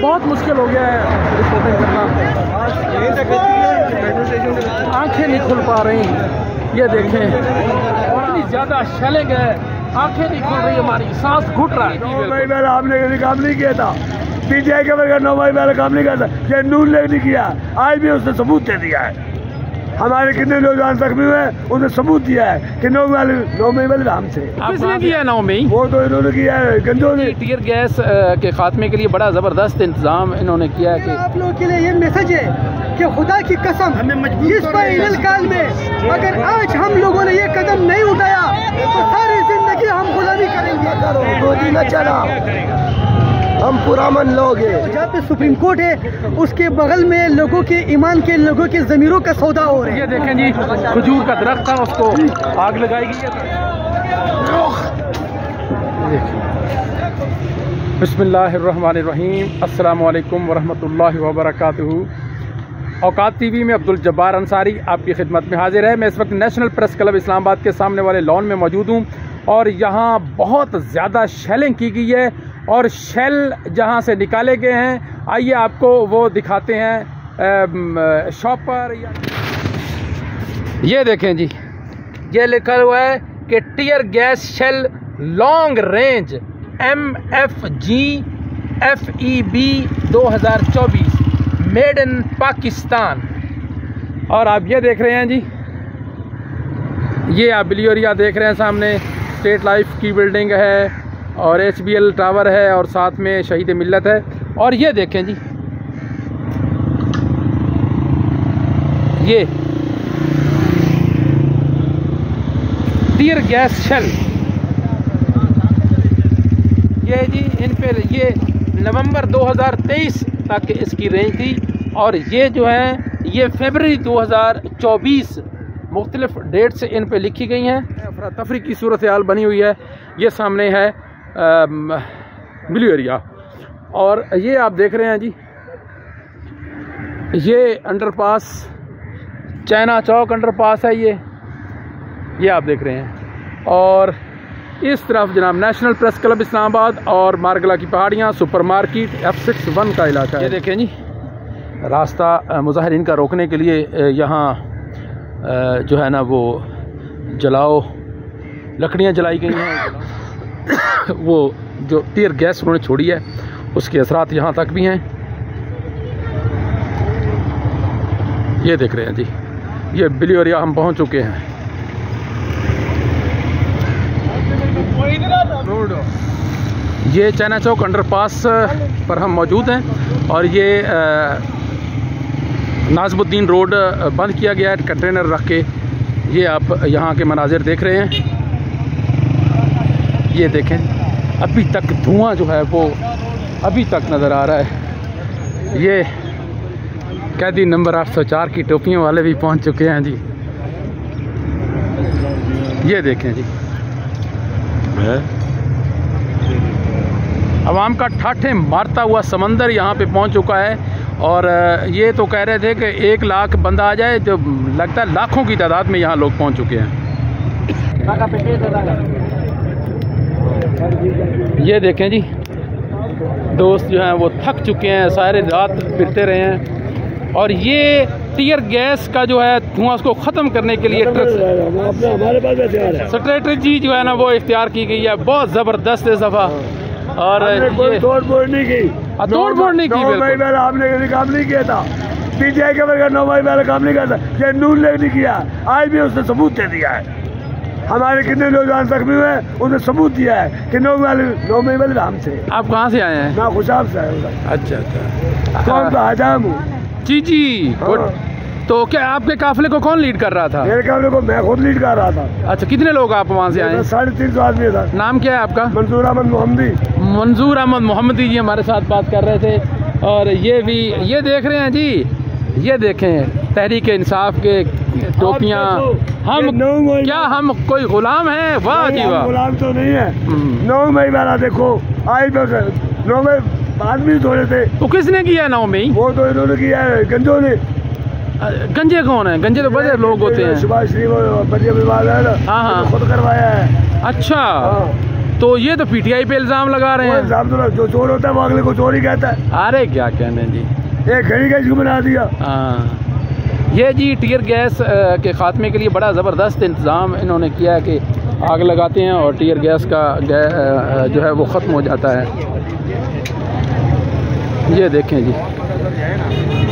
बहुत मुश्किल हो गया है रिपोर्टिंग करना, आंखें नहीं खुल पा रही। ये देखें इतनी ज़्यादा शेलिंग है, आंखें नहीं खुल रही हमारी, सांस घुट रहा है। 9 मई पहले आपने काम नहीं किया था, पीटीआई के वर्ग 9 मई पहले काम नहीं किया था, ये नून लेग नहीं किया, आज भी उसने सबूत दे दिया है। हमारे कितने नौजवान जख्मी हुए उसने सबूत दिया है कि 9 मई वाले हम थे। किसने किया 9 मई? वो तो इन्होंने किया है, गंजों ने। टियर गैस के खात्मे के लिए बड़ा ज़बरदस्त इंतजाम इन्होंने किया है। कि आप लोगों के लिए ये मैसेज है कि खुदा की कसम इस काल में अगर आज हम लोगों ने ये कदम नहीं उठाया तो सारी जिंदगी हम गुलामी करेंगे। गोदी न चला, हम पुरामन लोग हैं। जहाँ पे सुप्रीम कोर्ट है उसके बगल में लोगों के ईमान के, लोगों के ज़मीरों का सौदा हो रहा है। ये देखें जी, खजूर का दरख्त था, उसको आग लगाई गई है। बिस्मिल्लाहिर्रहमानिर्रहीम, अस्सलामु अलैकुम वरहमतुल्लाहि वबरकातुहू। औकात टीवी में अब्दुल जब्बार अंसारी आपकी खिदमत में हाजिर है। मैं इस वक्त नेशनल प्रेस क्लब इस्लामाबाद के सामने वाले लॉन में मौजूद हूँ और यहाँ बहुत ज़्यादा शेलिंग की गई है और शेल जहाँ से निकाले गए हैं, आइए आपको वो दिखाते हैं शॉप पर। ये देखें जी, ये लिखा हुआ है कि tear gas shell long range MFG FEB 2024 made in Pakistan. और आप ये देख रहे हैं जी, ये आप बिलियोरिया देख रहे हैं, सामने स्टेट लाइफ की बिल्डिंग है और HBL टावर है और साथ में शहीद मिल्लत है। और ये देखें जी, ये टियर गैस शेल, ये जी इन पर ये नवंबर 2023 तक इसकी रेंज थी और ये जो है ये फरवरी 2024 मुख्तलिफ डेट से इन पे लिखी गई हैं। अफरा तफरी की सूरत हाल बनी हुई है। ये सामने है ब्लू एरिया और ये आप देख रहे हैं जी, ये अंडरपास चाइना चौक अंडरपास है, ये आप देख रहे हैं। और इस तरफ जनाब नेशनल प्रेस क्लब इस्लामाबाद और मारगला की पहाड़ियाँ, सुपर मार्केट F61 का इलाका है। ये देखें जी, रास्ता मुजाहिरीन का रोकने के लिए यहाँ जो है ना वो जलाओ लकड़ियाँ जलाई गई हैं। वो जो टियर गैस उन्होंने छोड़ी है उसके असरात यहाँ तक भी हैं। ये देख रहे हैं जी, ये बिलियोरिया हम पहुँच चुके हैं। ये चाइना चौक अंडरपास पर हम मौजूद हैं और ये नाज़मुद्दीन रोड बंद किया गया है कंटेनर रख के। ये आप यहाँ के मनाजिर देख रहे हैं। ये देखें, अभी तक धुआं जो है वो अभी तक नज़र आ रहा है। ये कैदी नंबर 804 की टोपियों वाले भी पहुँच चुके हैं जी। ये देखें जी, अवाम का ठाठे मारता हुआ समंदर यहाँ पे पहुँच चुका है और ये तो कह रहे थे कि 1 लाख बंदा आ जाए, जो लगता है लाखों की तादाद में यहाँ लोग पहुँच चुके हैं। ये देखें जी, दोस्त जो हैं वो थक चुके हैं, सारे रात फिरते रहे हैं और ये टियर गैस का जो है धुआं उसको ख़त्म करने के लिए हमारे पास स्ट्रेटजी जो है ना वो इख्तियार की गई है, बहुत ज़बरदस्त है सफ़ा। और तोड़ फोड़ नहीं की, तोड़ फोड़ नहीं की। 9 मई पहले आपने काम नहीं किया था, पीटीआई के वर्ग 9 मई पहले काम नहीं किया था, ये नून लेग नहीं किया, आज भी उसने सबूत दे दिया है। हमारे कितने नौजवान जख्मी हुए उसने सबूत दिया है कि 9 मई वाले हम थे। आप कहाँ से आए हैं? मैं खुशाब से आया। अच्छा कौन का हजाम हूँ जी। तो क्या आपके काफिले को कौन लीड कर रहा था? मेरे काफिले को मैं खुद लीड कर रहा था। अच्छा, कितने लोग आप वहाँ से आए? 350 आदमी था। नाम क्या है आपका? मंजूर अहमद मोहम्मदी। मंजूर अहमद मोहम्मदी जी हमारे साथ बात कर रहे थे। और ये भी ये देख रहे हैं जी, ये देखें तहरीक इंसाफ के टोपियाँ। हम क्या हम कोई गुलाम हैं? वाह जी वाह, गुलाम तो नहीं है। 9 मई वाला देखो, आज 9 मई आदमी थोड़े थे। तो किसने किया 9 मई? वो तो इन्होंने किया है, गंजों ने। गंजे कौन है? गंजे तो बड़े लोग होते हैं। सुभाष श्री है ना, हाँ, खुद करवाया है। अच्छा, तो ये तो पीटीआई पे इल्ज़ाम लगा रहे हैं। जो चोर होता है वो अगले को चोर ही कहता है। अरे क्या कहने जी, एक घड़ी का इसको बना दिया। हाँ, ये जी टीयर गैस के ख़ात्मे के लिए बड़ा ज़बरदस्त इंतज़ाम इन्होंने किया है कि आग लगाते हैं और टीयर गैस का जो है वो ख़त्म हो जाता है। ये देखें जी,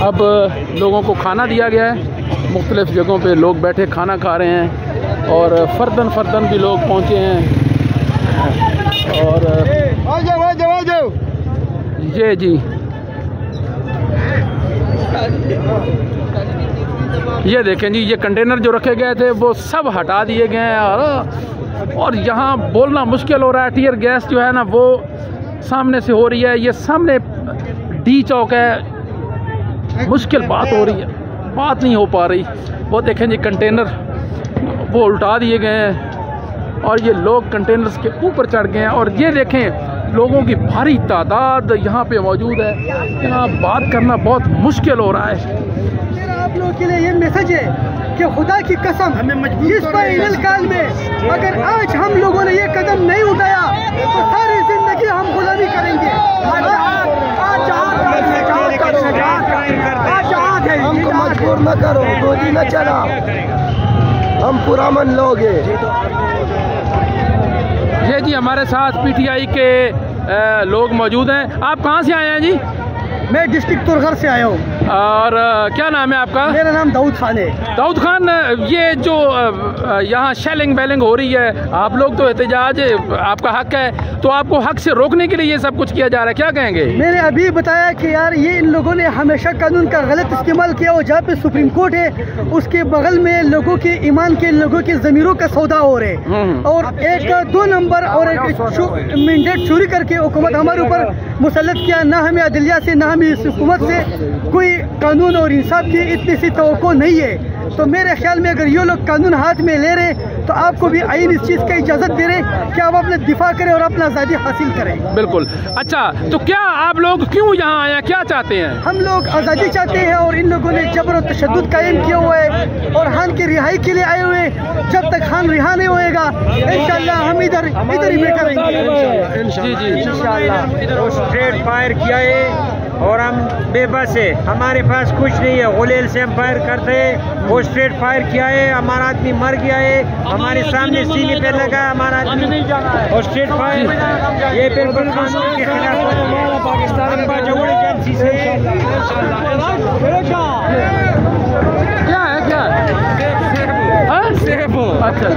अब लोगों को खाना दिया गया है, मुख्तलिफ़ जगहों पे लोग बैठे खाना खा रहे हैं और फर्दन भी लोग पहुँचे हैं। और आ जाओ। ये जी, ये देखें जी, ये कंटेनर जो रखे गए थे वो सब हटा दिए गए हैं और यहाँ बोलना मुश्किल हो रहा है। टीयर गैस जो है ना वो सामने से हो रही है, ये सामने डी चौक है, मुश्किल बात हो रही है, बात नहीं हो पा रही। वो देखें जी, कंटेनर वो उल्टा दिए गए हैं और ये लोग कंटेनर्स के ऊपर चढ़ गए हैं और ये देखें लोगों की भारी तादाद यहाँ पे मौजूद है। यहाँ बात करना बहुत मुश्किल हो रहा है। मेरा आप लोगों के लिए ये मैसेज है कि खुदा की कसम इस फाइनल काल में अगर आज हम लोगों ने ये कदम नहीं उठाया तो सारी जिंदगी हम गुलामी करेंगे। हमको मजबूर न करो, गोली न चला, हम पूरा मन लोगे। ये जी हमारे साथ पीटीआई के लोग मौजूद हैं। आप कहाँ से आए हैं जी? मैं डिस्ट्रिक्ट तुरगढ़ से आया हूँ। और क्या नाम है आपका? मेरा नाम दाऊद खान है। दाऊद खान, ये जो यहाँ शेलिंग बेलिंग हो रही है, आप लोग तो एहतजाज, आपका हक है, तो आपको हक से रोकने के लिए ये सब कुछ किया जा रहा है, क्या कहेंगे? मैंने अभी बताया कि यार ये इन लोगों ने हमेशा कानून का गलत इस्तेमाल किया और जहाँ पे सुप्रीम कोर्ट है उसके बगल में लोगों के ईमान के, लोगों के ज़मीरों का सौदा हो रहे और एक 2 नंबर और एक मैंडेट चोरी करके हुकूमत हमारे ऊपर मुसल्लत किया। ना हमें अदलिया से, ना हमें इस हुकूमत से कोई कानून और इंसाफ की इतनी सी तवक्को नहीं है। तो मेरे ख्याल में अगर ये लोग कानून हाथ में ले रहे तो आपको भी आईन इस चीज़ का इजाज़त दे रहे कि आप अपने दिफा करें और अपना आज़ादी हासिल करें। बिल्कुल। अच्छा, तो क्या आप लोग क्यों यहाँ आए हैं, क्या चाहते हैं? हम लोग आज़ादी चाहते हैं और इन लोगों ने जबर और तशद्दुद कायम किया हुआ है और खान की रिहाई के लिए आए हुए हैं। जब तक खान रिहा नहीं होएगा इंशाअल्लाह हम इधर ही बैठे रहेंगे। जी जी, इंशाअल्लाह। स्ट्रेट फायर किया है और हम बेबस है, हमारे पास कुछ नहीं है, गुलेल से हम फायर करते हैं। वो स्ट्रेट फायर किया है, हमारा आदमी मर गया है, हमारे सामने सीने पे लगा है हमारा आदमी। और स्ट्रेट फायर ये बिल्कुल कानून के खिलाफ है। पाकिस्तान का जो एजेंसी से क्या है, क्या सेफ हो? अच्छा,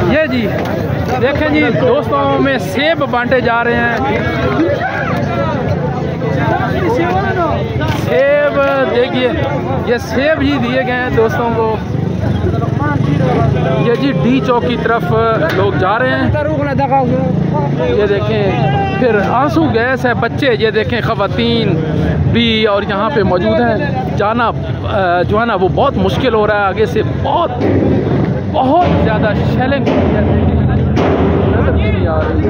ये जी देखें जी, दोस्तों में सेब बांटे जा रहे हैं। सेब देखिए, ये सेब ही दिए गए हैं दोस्तों को। ये जी डी चौक की तरफ लोग जा रहे हैं। ये देखें, फिर आंसू गैस है, बच्चे ये देखें, ख़वातीन भी और यहाँ पे मौजूद हैं। जाना जो है ना वो बहुत मुश्किल हो रहा है, आगे से बहुत ज़्यादा शेलिंग नजर नहीं आ रही।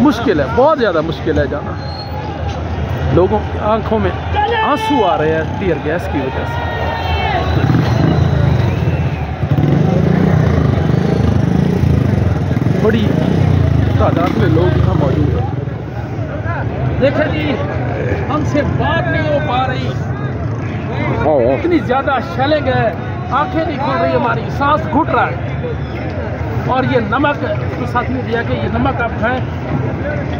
मुश्किल है, बहुत ज़्यादा मुश्किल है जाना। लोगों की आंखों में आंसू आ रहे हैं टीयर गैस की वजह से। बड़ी तादाद में लोग यहाँ मौजूद हैं। देखिए जी, हमसे बात नहीं हो पा रही, इतनी ज़्यादा शेलिंग है, आंखें नहीं खुल रही, हमारी सांस घुट रहा है। और ये नमक तो साथी ने दिया कि ये नमक आप खाएं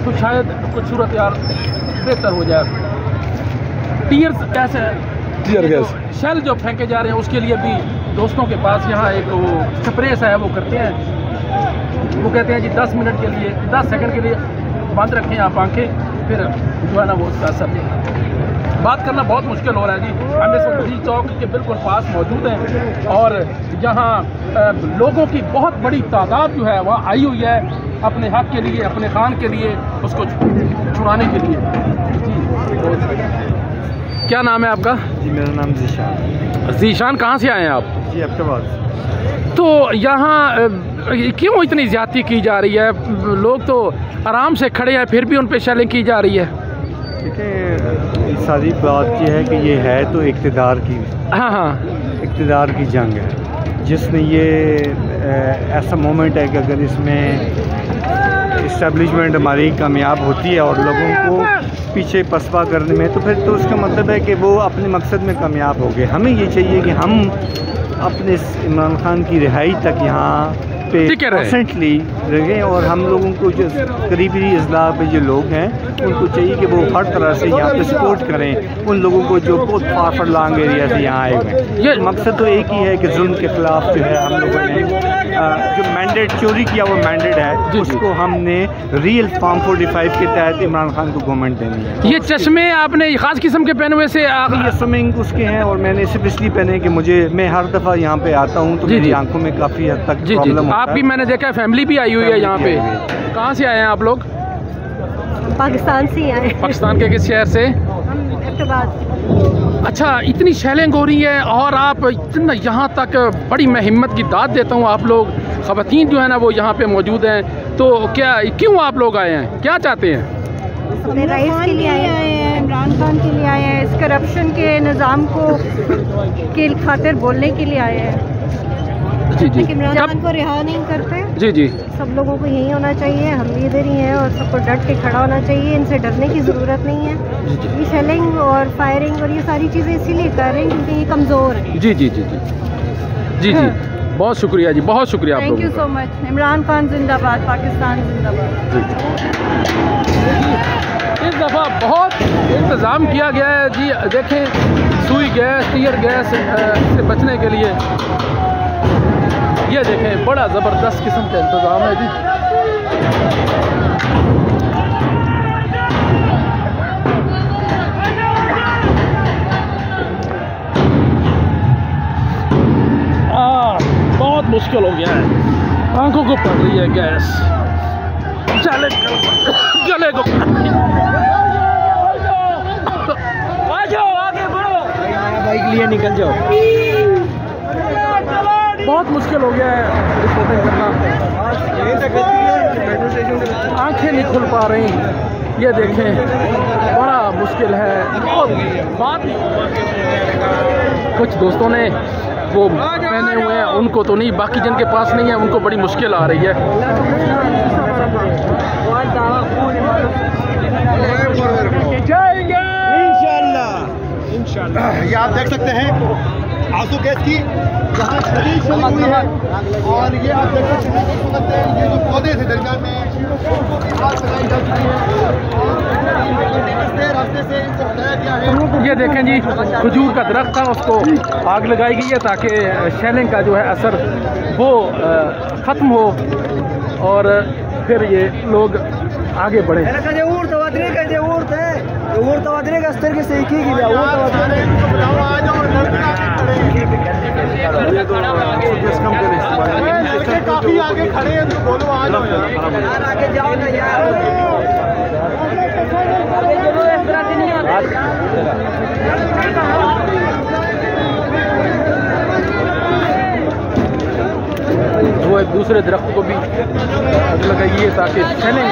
तो शायद कुछ सूरत यार बेहतर हो जाए। टीयर गैस शेल जो फेंके जा रहे हैं उसके लिए भी दोस्तों के पास यहाँ एक वो स्प्रे सा है, वो करते हैं, वो कहते हैं जी 10 मिनट के लिए, 10 सेकंड के लिए बंद रखें आप आंखें, फिर जो है ना वो उसका असर देगा। बात करना बहुत मुश्किल हो रहा है जी। हम इस वक्त डी चौक के बिल्कुल पास मौजूद हैं और यहाँ लोगों की बहुत बड़ी तादाद जो है वह आई हुई है अपने हक के लिए, अपने खान के लिए, उसको छुड़ाने के लिए। जी, क्या नाम है आपका? जी मेरा नाम जीशान। जीशान, कहाँ से आए हैं आप? जी अब्बास। तो यहाँ क्यों इतनी ज़्यादती की जा रही है? लोग तो आराम से खड़े हैं फिर भी उन पे शेलिंग की जा रही है। देखिए, सारी बात यह है कि ये है तो इक़्तिदार की, हाँ, इक़्तिदार की जंग है, जिसमें ये ऐसा मोमेंट है कि अगर इसमें इस्टेब्लिशमेंट हमारी कामयाब होती है और लोगों को पीछे पसपा करने में, तो फिर तो उसका मतलब है कि वो अपने मकसद में कामयाब हो गए। हमें ये चाहिए कि हम अपने इमरान खान की रिहाई तक यहाँ पे कॉन्स्टेंटली रहें, और हम लोगों को जो करीबी अजला पे जो लोग हैं उनको चाहिए कि वो हर तरह से यहाँ पे सपोर्ट करें उन लोगों को जो बहुत फार फार लॉन्ग एरिया से यहाँ आए हुए हैं। ये मकसद तो एक ही है कि जुल्म के ख़िलाफ़ जो है हम लोगों ने जो मैंडेट चोरी किया वो मैंडेट है, उसको हमने रियल फॉर्म 45 के तहत इमरान खान को गवर्नमेंट देनी है। ये चश्मे आपने ख़ास किस्म के पहने हुए से ये स्विमिंग उसके हैं, और मैंने सिर्फ इसलिए पहने कि मैं हर दफ़ा यहाँ पे आता हूँ तो मेरी आंखों में काफ़ी हद तक प्रॉब्लम होता है। आपकी मैंने देखा है फैमिली भी आई हुई है यहाँ पे। कहाँ से आए हैं आप लोग? पाकिस्तान से आए। पाकिस्तान के किस शहर से? अच्छा, इतनी शेलिंग हो रही है और आप इतना यहाँ तक, बड़ी मैं हिम्मत की दाद देता हूँ। आप लोग ख़वातीन जो है ना वो यहाँ पे मौजूद हैं, तो क्यों आप लोग आए हैं, क्या चाहते हैं? अपने राइट्स के लिए आए हैं, इमरान खान के लिए आए हैं, इस करप्शन के निज़ाम को के खातिर बोलने के लिए आए हैं। जी जी, इमरान खान को रिहा नहीं करते। जी जी, सब लोगों को यही होना चाहिए, हम भी इधर ही हैं और सबको डट के खड़ा होना चाहिए। इनसे डरने की ज़रूरत नहीं है। ये शेलिंग और फायरिंग और ये सारी चीज़ें इसीलिए कर रहे हैं क्योंकि ये कमज़ोर है। जी जी जी जी जी जी, बहुत शुक्रिया जी, बहुत शुक्रिया। Thank you so much. Imran Khan जिंदाबाद, पाकिस्तान जिंदाबाद। इस दफ़ा बहुत इंतज़ाम किया गया है जी। देखें, सुई गैस, टीयर गैस से बचने के लिए ये देखें बड़ा ज़बरदस्त किस्म का इंतज़ाम है जी। बहुत मुश्किल हो गया है, आंखों को पड़ रही है गैस, गले को आ जाओ, आगे बढ़ो, बाइक लिए निकल जाओ। बहुत मुश्किल हो गया है रिपोर्टिंग करना, आंखें नहीं खुल पा रही। ये देखें, बड़ा मुश्किल है। और बात कुछ दोस्तों ने वो पहने हुए हैं, उनको तो नहीं, बाकी जिनके पास नहीं है उनको बड़ी मुश्किल आ रही है। जाएंगे इंशाल्लाह। ये आप देख सकते हैं आंसू गैस की जहाँ शरीर चली हुई है, और ये आप देख सकते हैं ये जो पौधे थे दरगाह में आग लगाई जा चुकी है, रास्ते से इनको हटाया गया है। ये देखें जी, खजूर का दरख्त था, उसको आग लगाई गई है ताकि शेलिंग का जो है असर वो ख़त्म हो और फिर ये लोग आगे बढ़े। काफी आगे खड़े हैं तो बोलो आ जाओ यार, आगे जाओ ना यार। वो एक दूसरे दरख्त को भी लगाइए ताकि शेलिंग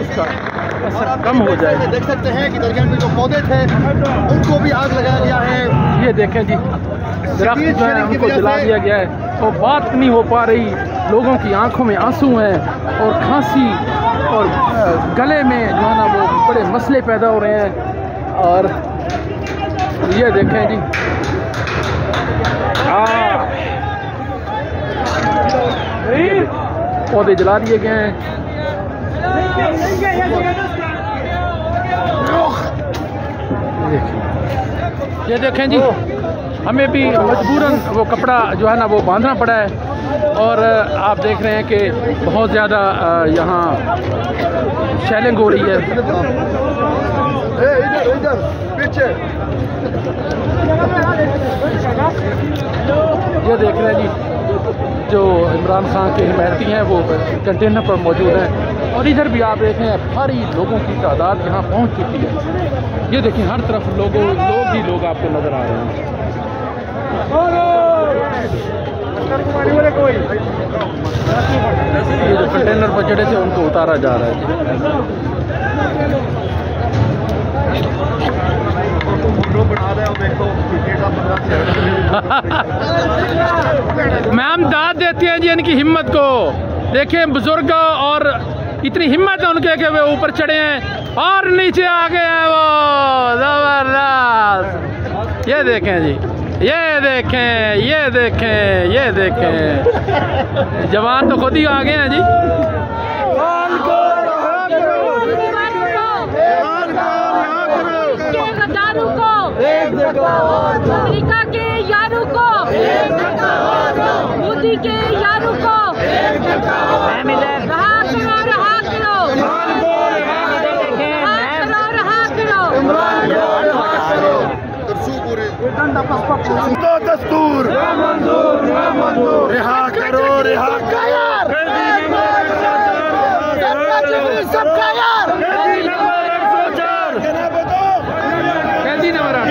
उसका असर कम हो जाए। देख सकते हैं कि दरगाह में जो पौधे थे उनको भी आग लगाया गया है। ये देखें जी, दरख्त जो है उनको जला दिया गया है और बात नहीं हो पा रही। लोगों की आंखों में आंसू हैं और खांसी और गले में जो है ना वो बड़े मसले पैदा हो रहे हैं। और ये देखें जी, पौधे जला दिए गए हैं। ये देखें जी, हमें भी मजबूरन वो कपड़ा जो है ना वो बांधना पड़ा है। और आप देख रहे हैं कि बहुत ज़्यादा यहाँ शेलिंग हो रही है। इधर पीछे ये देख रहे हैं जी, जो इमरान खान के हिमायती हैं वो कंटेनर पर मौजूद हैं। और इधर भी आप देखें भारी लोगों की तादाद यहाँ पहुँच चुकी है। ये देखें, हर तरफ लोग ही लोग आपको नज़र आ रहे हैं। ये जो कंटेनर पर चढ़े थे उनको उतारा जा रहा है मैम दाद देती हैं जी इनकी हिम्मत को। देखिए बुजुर्ग और इतनी हिम्मत है उनके कि वे ऊपर चढ़े हैं और नीचे आ गए हैं वो। जबरदस्त। ये देखें जी, ये देखें, ये देखें, ये देखें, जवान तो खुद ही आ गए हैं जी। अमेरिका के यारों को, मोदी के यारों को रहा करो, तो दस्तूर रिहा करो, रिहा सबका यार कैदी नंबर 8।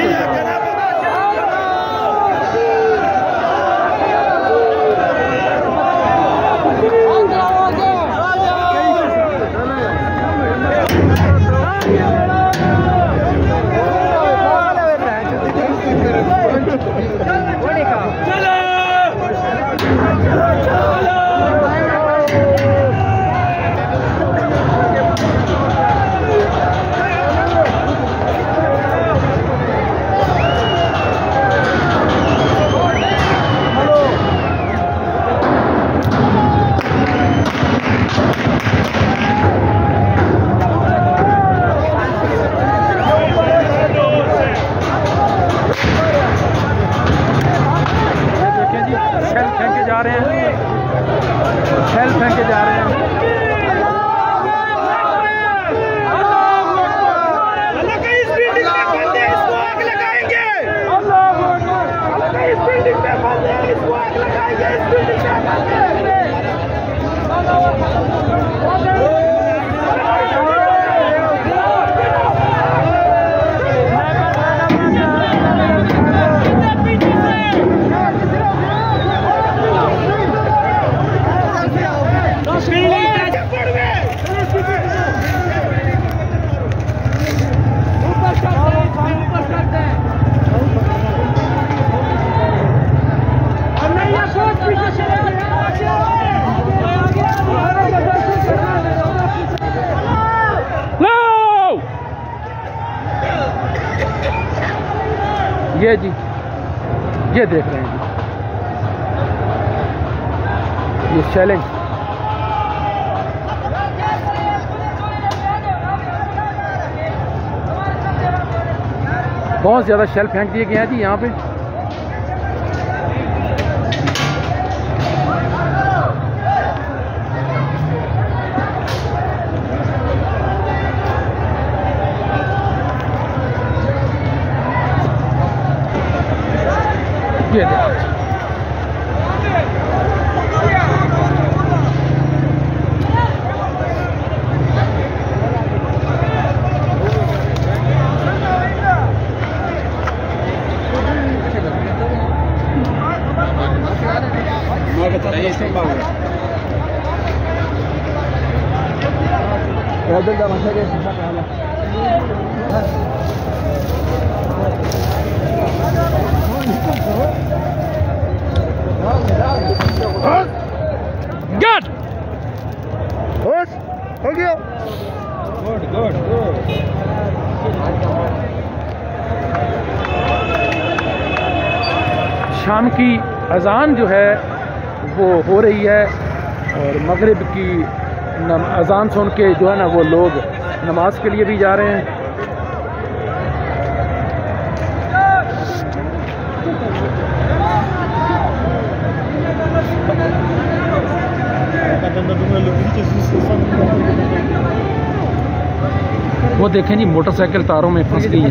ये जी, ये देख रहे हैं जी, ये चैलेंज बहुत ज़्यादा शेल फेंक दिए गए हैं जी यहाँ पे। ये Good. हो गया। गुड। शाम की अजान जो है वो हो रही है और मगरिब की अजान सुन के जो है ना वो लोग नमाज के लिए भी जा रहे हैं। वो देखें जी मोटरसाइकिल तारों में फंस गई है,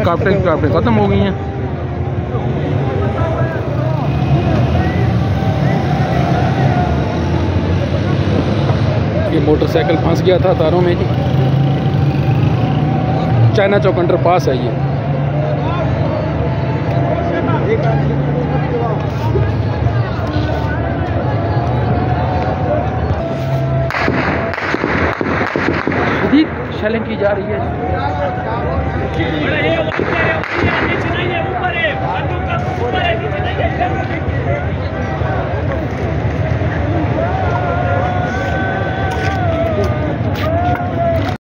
कापटें खत्म हो गई हैं। ये मोटरसाइकिल फंस गया था तारों में जी। चाइना चौक अंडर पास है ये। शेलिंग की जा रही है।